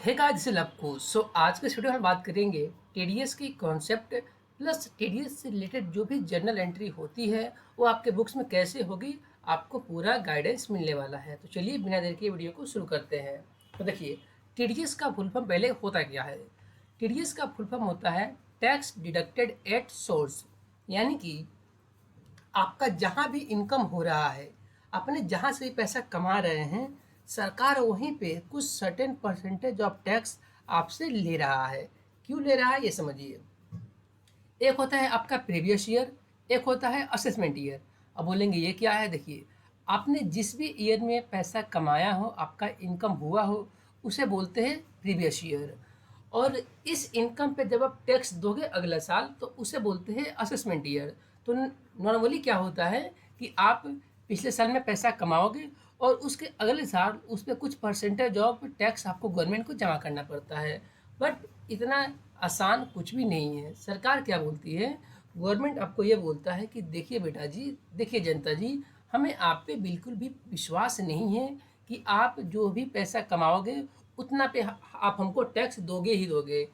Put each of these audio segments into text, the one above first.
Hey guys, this is Lakku. आज के इस वीडियो में हम बात करेंगे टीडीएस की कॉन्सेप्ट प्लस टीडीएस से रिलेटेड जो भी जर्नल एंट्री होती है वो आपके बुक्स में कैसे होगी। आपको पूरा गाइडेंस मिलने वाला है। तो चलिए बिना देर के वीडियो को शुरू करते हैं। तो देखिए, टीडीएस का फुल फॉर्म पहले होता क्या है। टीडीएस का फुल फॉर्म होता है टैक्स डिडक्टेड एट सोर्स, यानी कि आपका जहाँ भी इनकम हो रहा है, अपने जहाँ से भी पैसा कमा रहे हैं, सरकार वहीं पे कुछ सर्टेन परसेंटेज ऑफ टैक्स आपसे ले रहा है। क्यों ले रहा है ये समझिए। एक होता है आपका प्रीवियस ईयर, एक होता है असेसमेंट ईयर। अब बोलेंगे ये क्या है। देखिए, आपने जिस भी ईयर में पैसा कमाया हो, आपका इनकम हुआ हो, उसे बोलते हैं प्रीवियस ईयर। और इस इनकम पे जब आप टैक्स दोगे अगला साल तो उसे बोलते हैं असेसमेंट ईयर। तो नॉर्मली क्या होता है कि आप पिछले साल में पैसा कमाओगे और उसके अगले साल उस पर कुछ परसेंटेज ऑफ टैक्स आपको गवर्नमेंट को जमा करना पड़ता है। बट इतना आसान कुछ भी नहीं है। सरकार क्या बोलती है, गवर्नमेंट आपको ये बोलता है कि देखिए बेटा जी, देखिए जनता जी, हमें आप पे बिल्कुल भी विश्वास नहीं है कि आप जो भी पैसा कमाओगे उतना पे आप हमको टैक्स दोगे ही दोगे।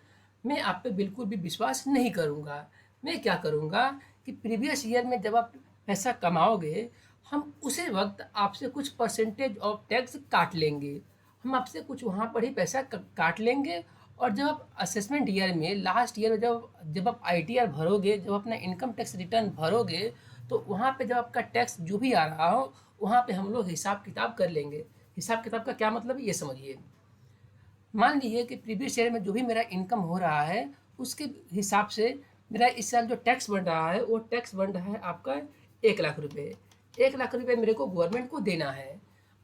मैं आप पे बिल्कुल भी विश्वास नहीं करूँगा। मैं क्या करूँगा कि प्रीवियस ईयर में जब आप पैसा कमाओगे, हम उसी वक्त आपसे कुछ परसेंटेज ऑफ टैक्स काट लेंगे। हम आपसे कुछ वहाँ पर ही पैसा काट लेंगे। और जब आप असेसमेंट ईयर में लास्ट ईयर में जब जब आप आईटीआर भरोगे, जब अपना इनकम टैक्स रिटर्न भरोगे, तो वहाँ पे जब आपका टैक्स जो भी आ रहा हो वहाँ पे हम लोग हिसाब किताब कर लेंगे। हिसाब किताब का क्या मतलब है ये समझिए। मान लीजिए कि प्रीवियस ईयर में जो भी मेरा इनकम हो रहा है उसके हिसाब से मेरा इस साल जो टैक्स बन रहा है वो टैक्स बन रहा है आपका 1 लाख रुपए। 1 लाख रुपए मेरे को गवर्नमेंट को देना है।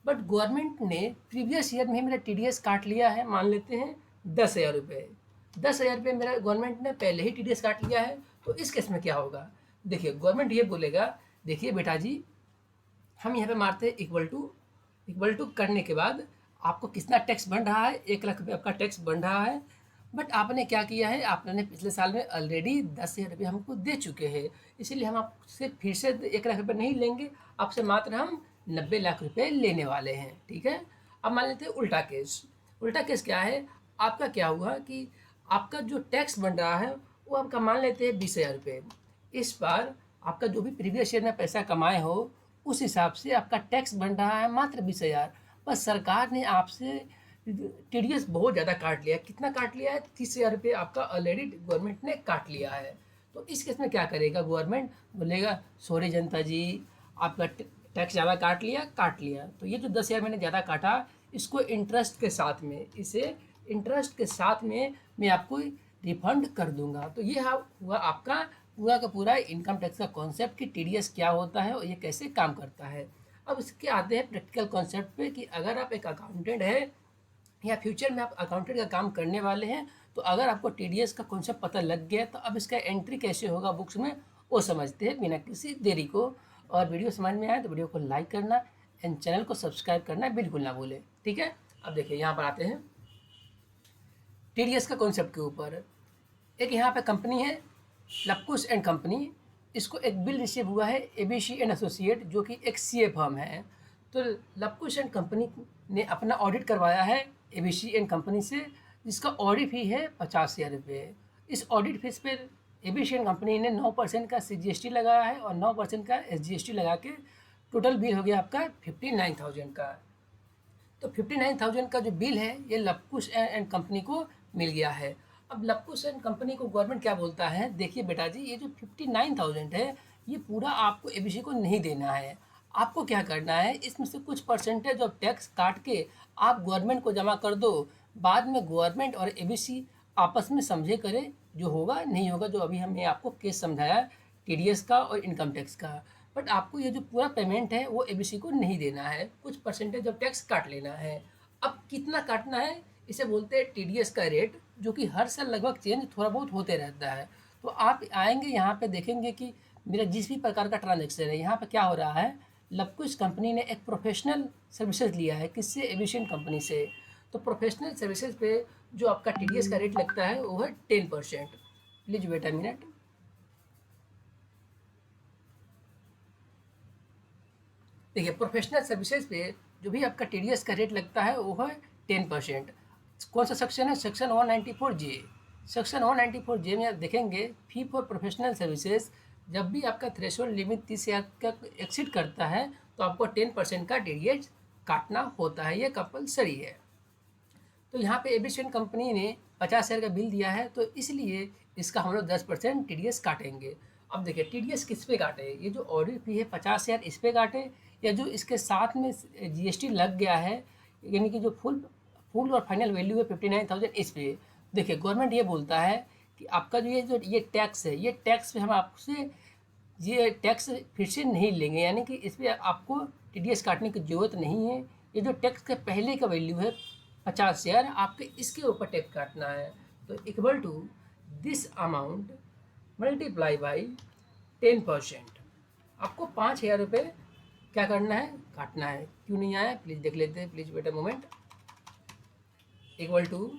बट गवर्नमेंट ने प्रीवियस ईयर में मेरा टीडीएस काट लिया है, मान लेते हैं 10,000 रुपये। 10,000 रुपये मेरा गवर्नमेंट ने पहले ही टीडीएस काट लिया है। तो इस केस में क्या होगा। देखिए, गवर्नमेंट ये बोलेगा, देखिए बेटा जी, हम यहाँ पे मारते हैं इक्वल टू करने के बाद आपको कितना टैक्स बन रहा है। 1 लाख रुपये आपका टैक्स बन रहा है। बट आपने क्या किया है, आपने पिछले साल में ऑलरेडी 10,000 रुपये हमको दे चुके हैं। इसीलिए हम आपसे फिर से 1 लाख रुपये नहीं लेंगे, आपसे मात्र हम 90 लाख रुपये लेने वाले हैं। ठीक है। अब मान लेते हैं उल्टा केस। उल्टा केस क्या है, आपका क्या हुआ कि आपका जो टैक्स बन रहा है वो आपका मान लेते हैं 20,000 रुपये। इस बार आपका जो भी प्रीवियस ईयर में पैसा कमाए हो उस हिसाब से आपका टैक्स बन रहा है मात्र 20,000। बस सरकार ने आपसे टीडीएस बहुत ज़्यादा काट लिया। कितना काट लिया है, 30,000 रुपये आपका ऑलरेडी गवर्नमेंट ने काट लिया है। तो इस केस में क्या करेगा गवर्नमेंट, बोलेगा सॉरी जनता जी, आपका टैक्स ज़्यादा काट लिया। तो ये जो 10,000 मैंने ज़्यादा काटा, इसको इंटरेस्ट के साथ में, इसे इंटरेस्ट के साथ में मैं आपको रिफंड कर दूंगा। तो ये हुआ आपका पूरा का पूरा इनकम टैक्स का कॉन्सेप्ट कि टीडीएस क्या होता है और ये कैसे काम करता है। अब इसके आते हैं प्रैक्टिकल कॉन्सेप्ट पे कि अगर आप एक अकाउंटेंट है या फ्यूचर में आप अकाउंटेंट का काम करने वाले हैं, तो अगर आपको टीडीएस का कॉन्सेप्ट पता लग गया तो अब इसका एंट्री कैसे होगा बुक्स में वो समझते हैं बिना किसी देरी को। और वीडियो समझ में आए तो वीडियो को लाइक करना एंड चैनल को सब्सक्राइब करना बिल्कुल ना भूलें। ठीक है। अब देखिए, यहाँ पर आते हैं टीडीएस का कॉन्सेप्ट के ऊपर। एक यहाँ पे कंपनी है लक्कुस एंड कंपनी। इसको एक बिल रिसीव हुआ है एबीसी एंड एसोसिएट, जो कि एक सीए फर्म है। तो लक्कुस एंड कंपनी ने अपना ऑडिट करवाया है एबीसी एंड कंपनी से, जिसका ऑडिट फी है 50,000 रुपये। इस ऑडिट फीस पर एबीसी एंड कंपनी ने 9% का सीजीएसटी लगाया है और 9% का एसजीएसटी लगा के टोटल बिल हो गया आपका 59,000 का। तो 59,000 का जो बिल है ये लक्कुस एंड कंपनी को मिल गया है। अब लक्कुस एंड कंपनी को गवर्नमेंट क्या बोलता है, देखिए बेटा जी, ये जो 59,000 है ये पूरा आपको एबीसी को नहीं देना है। आपको क्या करना है, इसमें से कुछ परसेंटेज ऑफ टैक्स काट के आप गवर्नमेंट को जमा कर दो। बाद में गवर्नमेंट और एबीसी आपस में समझे करे, जो होगा नहीं होगा, जो अभी हमने आपको केस समझाया टीडीएस का और इनकम टैक्स का। बट आपको ये जो पूरा पेमेंट है वो एबीसी को नहीं देना है, कुछ परसेंटेज ऑफ टैक्स काट लेना है। अब कितना काटना है, इसे बोलते हैं टीडीएस का रेट, जो कि हर साल लगभग चेंज थोड़ा बहुत होते रहता है। तो आप आएंगे यहाँ पे देखेंगे कि मेरा जिस भी प्रकार का ट्रांजेक्शन है, यहाँ पे क्या हो रहा है, लवकुश कंपनी ने एक प्रोफेशनल सर्विसेज लिया है। किससे, एविएशन कंपनी से। तो प्रोफेशनल सर्विसेज पे जो आपका टीडीएस का रेट लगता है वो है 10%। Please wait a minute. देखिए, प्रोफेशनल सर्विसेज पे जो भी आपका टीडीएस का रेट लगता है वो है 10%। कौन सा सेक्शन है? सेक्शन 194 जे। सेक्शन 194 जे में आप देखेंगे फी फॉर प्रोफेशनल सर्विसेज, जब भी आपका थ्रेशोल्ड लिमिट 30,000 का एक्सीड करता है तो आपको 10% का टीडीएस काटना होता है, ये कंपलसरी है। तो यहाँ पे एबिशियन कंपनी ने 50,000 का बिल दिया है, तो इसलिए इसका हम लोग 10% टीडीएस काटेंगे। अब देखिए टीडीएस किस पे काटे, ये जो ऑडिट फी है 50,000 इस पे काटे, या जो इसके साथ में जीएसटी लग गया है, यानी कि जो फुल फुल और फाइनल वैल्यू है 59,000 इस पे। देखिए गवर्नमेंट ये बोलता है कि आपका जो ये टैक्स है, ये टैक्स पे हम आपसे ये टैक्स फिर से नहीं लेंगे, यानी कि इस पर आपको टीडीएस काटने की ज़रूरत नहीं है। ये जो टैक्स के पहले का वैल्यू है 50,000, आपके इसके ऊपर टैक्स काटना है। तो equal to this amount multiply by 10%। आपको 5,000 रुपये क्या करना है? काटना है। क्यों नहीं आया प्लीज़ देख लेते हैं, please wait a moment. Equal to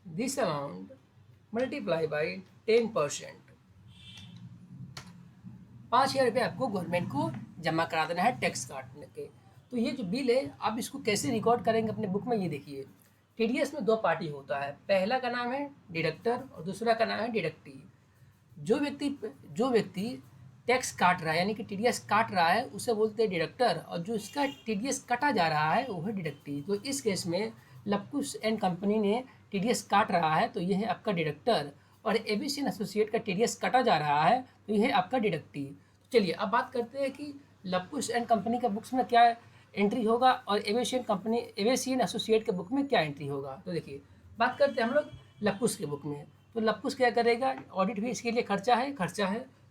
this amount multiply by 10%। 5,000 रुपये आपको गवर्नमेंट को जमा करा देना है टैक्स काटने के। तो ये जो बिल है आप इसको कैसे रिकॉर्ड करेंगे अपने बुक में, ये देखिए। टीडीएस में दो पार्टी होता है, पहला का नाम है डिडक्टर और दूसरा का नाम है डिडक्टी। जो व्यक्ति टैक्स काट रहा है यानी कि टीडीएस काट रहा है उसे बोलते हैं डिडक्टर, और जो इसका टीडीएस कटा जा रहा है वो है डिडक्टी। तो इस केस में लवकुश एंड कंपनी ने टीडीएस काट रहा है तो ये है आपका डिडक्टर, और एबीसी एसोसिएट का टीडीएस कटा जा रहा है तो ये है आपका डिडक्टी। तो चलिए अब बात करते हैं कि लवकुश एंड कंपनी का बुक्स में क्या एंट्री होगा और एविएशन एसोसिएट के बुक में क्या एंट्री होगा। तो देखिए बात करते हैं हम लोग लवकुश के बुक में। तो लवकुश क्या करेगा, ऑडिट भी इसके लिए खर्चा है।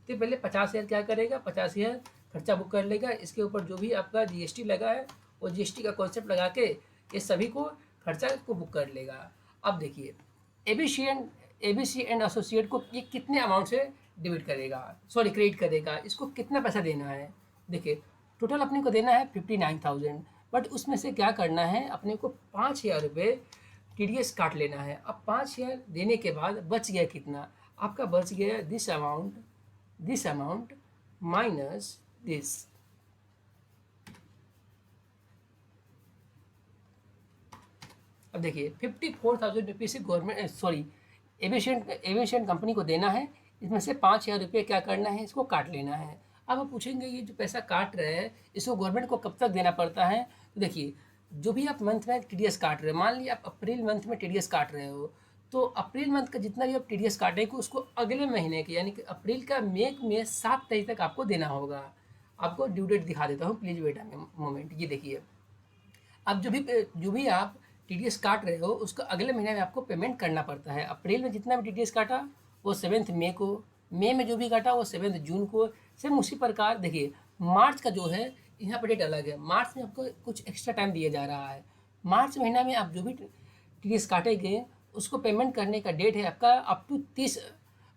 तो पहले 50,000 क्या करेगा, 50,000 खर्चा बुक कर लेगा। इसके ऊपर जो भी आपका जीएसटी लगा है वो जीएसटी का कॉन्सेप्ट लगा के ये सभी को खर्चा को बुक कर लेगा। अब देखिए एबीसी एंड एसोसिएट को ये कितने अमाउंट से क्रेडिट करेगा, इसको कितना पैसा देना है। देखिए टोटल अपने को देना है 59,000, बट उसमें से क्या करना है, अपने को 5,000 रुपये टीडीएस काट लेना है। अब 5,000 देने के बाद बच गया कितना, आपका बच गया दिस अमाउंट माइनस दिस। अब देखिए 54,000 रुपये से एविएशन कंपनी को देना है, इसमें से 5,000 रुपये क्या करना है, इसको काट लेना है। अब आप पूछेंगे ये जो पैसा काट रहे हैं इसको गवर्नमेंट को कब तक देना पड़ता है। तो देखिए जो भी आप मंथ में टीडीएस काट रहे हैं, मान लीजिए आप अप्रैल मंथ में टीडीएस काट रहे हो, तो अप्रैल मंथ का जितना भी आप टीडीएस काटेंगे उसको अगले महीने के यानी कि अप्रैल का मे में 7 तारीख तक आपको देना होगा। आपको ड्यू डेट दिखा देता हूँ, प्लीज़ वेट अ मोमेंट। ये देखिए अब जो भी आप टीडीएस काट रहे हो उसका अगले महीने में आपको पेमेंट करना पड़ता है। अप्रैल में जितना भी टीडीएस काटा वो 7 मई को, मई में जो भी काटा वो 7 जून को। सेम उसी प्रकार देखिए मार्च का जो है यहाँ पर डेट अलग है, मार्च में आपको कुछ एक्स्ट्रा टाइम दिया जा रहा है। मार्च महीना में आप जो भी टीडीएस काटेंगे उसको पेमेंट करने का डेट है आपका अप टू 30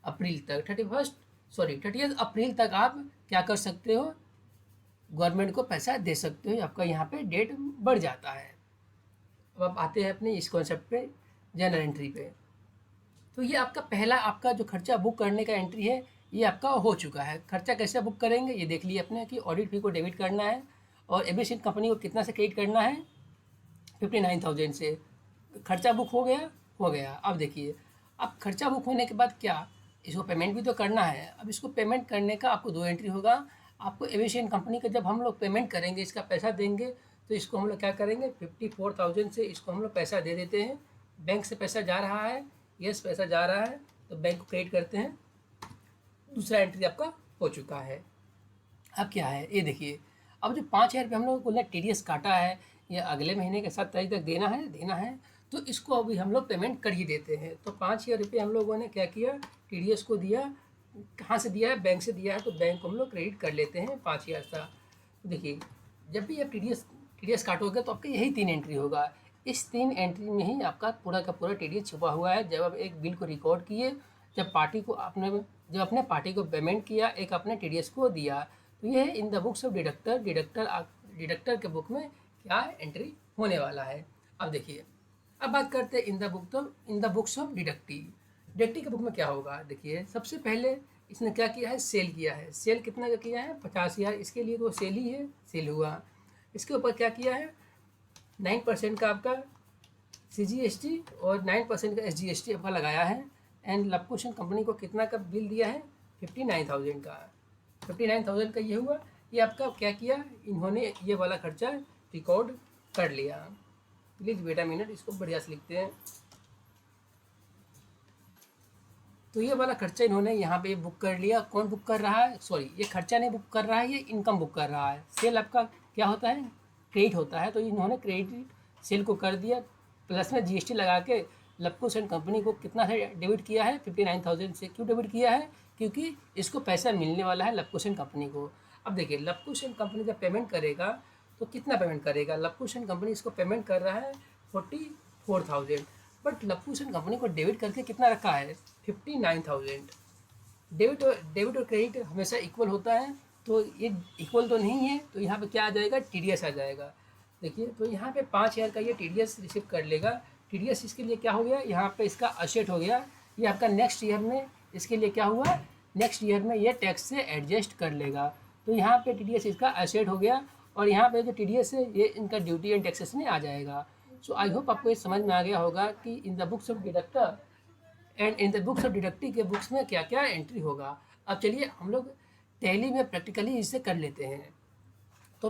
अप्रैल तक, 30 अप्रैल तक आप क्या कर सकते हो, गवर्नमेंट को पैसा दे सकते हो। आपका यहाँ पे डेट बढ़ जाता है। अब आप आते हैं अपने इस कॉन्सेप्ट पे, जनरल एंट्री पे। तो ये आपका पहला आपका जो खर्चा बुक करने का एंट्री है ये आपका हो चुका है। खर्चा कैसे बुक करेंगे ये देख लिए अपने कि ऑडिट फी को डेबिट करना है और एविएशन कंपनी को कितना से क्रेडिट करना है, 59,000 से। खर्चा बुक हो गया। अब देखिए अब खर्चा बुक होने के बाद क्या, इसको पेमेंट भी तो करना है। अब इसको पेमेंट करने का आपको 2 एंट्री होगा। आपको एविएशन कंपनी का जब हम लोग पेमेंट करेंगे, इसका पैसा देंगे, तो इसको हम लोग क्या करेंगे, 54,000 से इसको हम लोग पैसा दे देते हैं। बैंक से पैसा जा रहा है, यस पैसा जा रहा है तो बैंक को क्रेडिट करते हैं। दूसरा एंट्री आपका हो चुका है। अब क्या है ये देखिए, अब जो 5,000 रुपये हम लोगों को टीडीएस काटा है ये अगले महीने के 7 तारीख तक देना है, तो इसको अभी हम लोग पेमेंट कर ही देते हैं। तो 5,000 रुपये हम लोगों ने क्या किया, टीडीएस को दिया। कहाँ से दिया है, बैंक से दिया है, तो बैंक को हम लोग क्रेडिट कर लेते हैं 5,000 का। तो देखिए जब भी आप टीडीएस काटोगे तो आपका यही 3 एंट्री होगा। इस 3 एंट्री में ही आपका पूरा का पूरा टीडीएस छुपा हुआ है। जब आप एक बिल को रिकॉर्ड किए, जब अपने पार्टी को पेमेंट किया, एक अपने टीडीएस को दिया, तो ये है in the books of deductor के बुक में क्या एंट्री होने वाला है। अब देखिए अब बात करते हैं in the books of deductee के बुक में क्या होगा। देखिए सबसे पहले इसने क्या किया है, सेल किया है। सेल कितना का किया है, 50,000। इसके लिए तो सेल ही है, सेल हुआ। इसके ऊपर क्या किया है, 9% का आपका CGST और 9% का SGST आपका लगाया है। एंड लवकुश एंड कंपनी को कितना का बिल दिया है? 59,000 का। 59,000 का ये हुआ। ये आपका क्या किया इन्होंने, ये वाला खर्चा रिकॉर्ड कर लिया। प्लीज़ वेट अ मिनट, इसको बढ़िया से लिखते हैं। तो ये वाला खर्चा इन्होंने यहाँ पे बुक कर लिया। कौन बुक कर रहा है? सॉरी, ये खर्चा नहीं बुक कर रहा है, ये इनकम बुक कर रहा है। सेल आपका क्या होता है? क्रेडिट होता है। तो इन्होंने क्रेडिट सेल को कर दिया, प्लस में GST लगा के लवकुश एंड कंपनी को कितना है डेबिट किया है? 59,000 से। क्यों डेबिट किया है? क्योंकि इसको पैसा मिलने वाला है लवकुश एंड कंपनी को। अब देखिए, लवकुश एंड कंपनी जब पेमेंट करेगा तो कितना पेमेंट करेगा? लवकुश एंड कंपनी इसको पेमेंट कर रहा है 44,000, बट लवकुश एंड कंपनी को डेबिट करके कितना रखा है? 59,000। डेबिट और क्रेडिट हमेशा इक्वल होता है, तो ये इक्वल तो नहीं है, तो यहाँ पे क्या आ जाएगा? TDS आ जाएगा। देखिए, तो यहाँ पे 5,000 का ये TDS रिसीव कर लेगा। TDS इसके लिए क्या हो गया? यहाँ पे इसका असेट हो गया। ये आपका नेक्स्ट ईयर में इसके लिए क्या हुआ? नेक्स्ट ईयर में ये टैक्स से एडजस्ट कर लेगा। तो यहाँ पे TDS इसका असेट हो गया, और यहाँ पे जो TDS है ये इनका ड्यूटी एंड टैक्सेस में आ जाएगा। सो आई होप आपको ये समझ में आ गया होगा कि in the books of deductor and in the books of deductive के बुक्स में क्या क्या एंट्री होगा। अब चलिए हम लोग टैली में प्रैक्टिकली इसे कर लेते हैं। तो